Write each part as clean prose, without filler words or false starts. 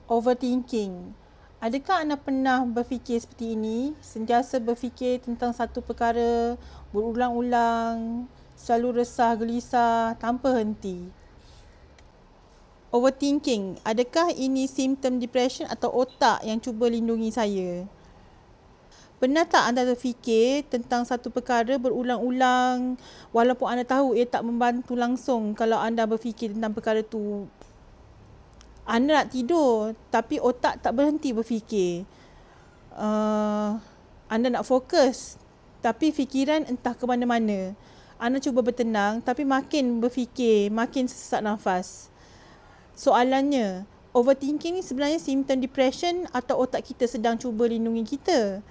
Overthinking. Adakah anda pernah berfikir seperti ini? Sentiasa berfikir tentang satu perkara berulang-ulang, selalu resah, gelisah tanpa henti. Overthinking. Adakah ini simptom depression atau otak yang cuba lindungi saya? Pernah tak anda terfikir tentang satu perkara berulang-ulang walaupun anda tahu ia tak membantu langsung kalau anda berfikir tentang perkara tu? Anda nak tidur tapi otak tak berhenti berfikir. Anda nak fokus tapi fikiran entah ke mana-mana. Anda cuba bertenang tapi makin berfikir, makin sesak nafas. Soalannya, overthinking ni sebenarnya simptom depression atau otak kita sedang cuba lindungi kita?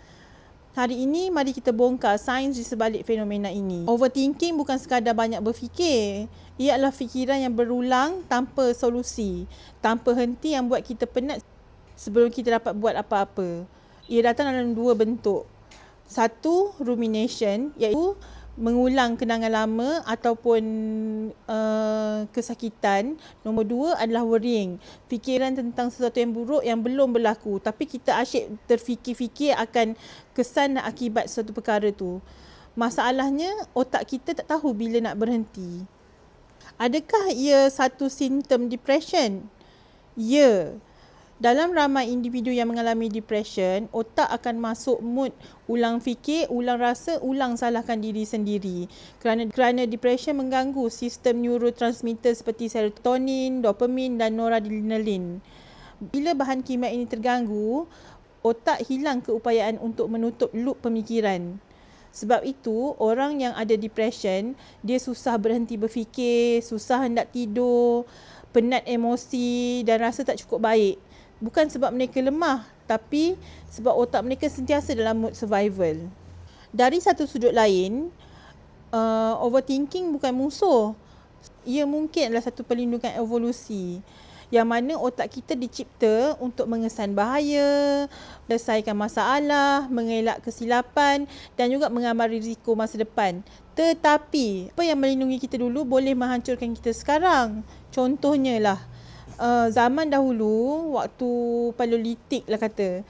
Hari ini, mari kita bongkar sains di sebalik fenomena ini. Overthinking bukan sekadar banyak berfikir. Ia adalah fikiran yang berulang tanpa solusi, tanpa henti yang buat kita penat sebelum kita dapat buat apa-apa. Ia datang dalam dua bentuk. Satu, rumination, iaitu mengulang kenangan lama ataupun kesakitan. Nombor dua adalah worrying, fikiran tentang sesuatu yang buruk yang belum berlaku tapi kita asyik terfikir-fikir akan kesan dan akibat sesuatu perkara tu. Masalahnya otak kita tak tahu bila nak berhenti. Adakah ia satu simptom depression? Ya. Dalam ramai individu yang mengalami depression, otak akan masuk mood ulang fikir, ulang rasa, ulang salahkan diri sendiri. Kerana depression mengganggu sistem neurotransmitter seperti serotonin, dopamin dan noradrenaline. Bila bahan kimia ini terganggu, otak hilang keupayaan untuk menutup loop pemikiran. Sebab itu, orang yang ada depression, dia susah berhenti berfikir, susah hendak tidur, penat emosi dan rasa tak cukup baik. Bukan sebab mereka lemah, tapi sebab otak mereka sentiasa dalam mood survival. Dari satu sudut lain, overthinking bukan musuh. Ia mungkin adalah satu perlindungan evolusi yang mana otak kita dicipta untuk mengesan bahaya, menyelesaikan masalah, mengelak kesilapan dan juga mengambil risiko masa depan. Tetapi, apa yang melindungi kita dulu boleh menghancurkan kita sekarang. Contohnya lah, zaman dahulu, waktu Paleolitik lah kata,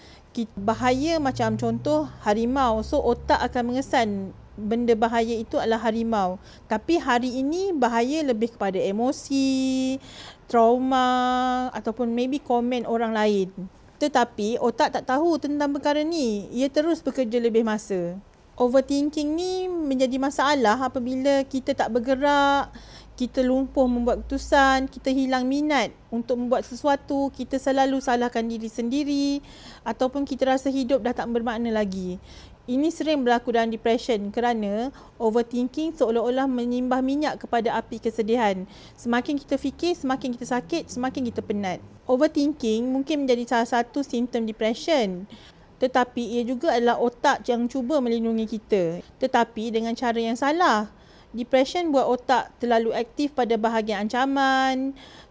bahaya macam contoh harimau. So otak akan mengesan benda bahaya itu adalah harimau. Tapi hari ini bahaya lebih kepada emosi, trauma ataupun maybe komen orang lain. Tetapi otak tak tahu tentang perkara ni. Ia terus bekerja lebih masa. Overthinking ni menjadi masalah apabila kita tak bergerak, kita lumpuh membuat keputusan, kita hilang minat untuk membuat sesuatu, kita selalu salahkan diri sendiri ataupun kita rasa hidup dah tak bermakna lagi. Ini sering berlaku dalam depression kerana overthinking seolah-olah menyimbah minyak kepada api kesedihan. Semakin kita fikir, semakin kita sakit, semakin kita penat. Overthinking mungkin menjadi salah satu simptom depression. Tetapi ia juga adalah otak yang cuba melindungi kita. Tetapi dengan cara yang salah. Depression buat otak terlalu aktif pada bahagian ancaman,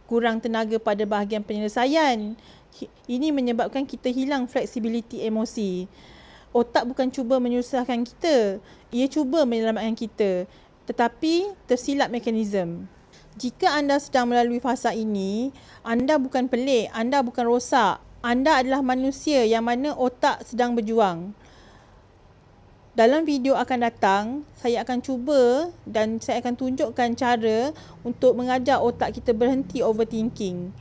kurang tenaga pada bahagian penyelesaian. Ini menyebabkan kita hilang fleksibiliti emosi. Otak bukan cuba menyusahkan kita, ia cuba menyelamatkan kita. Tetapi tersilap mekanisme. Jika anda sedang melalui fasa ini, anda bukan pelik, anda bukan rosak. Anda adalah manusia yang mana otak sedang berjuang. Dalam video akan datang, saya akan cuba dan saya akan tunjukkan cara untuk mengajar otak kita berhenti overthinking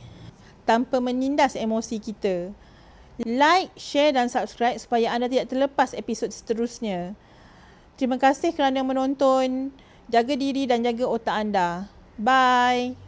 tanpa menindas emosi kita. Like, share dan subscribe supaya anda tidak terlepas episod seterusnya. Terima kasih kerana menonton. Jaga diri dan jaga otak anda. Bye.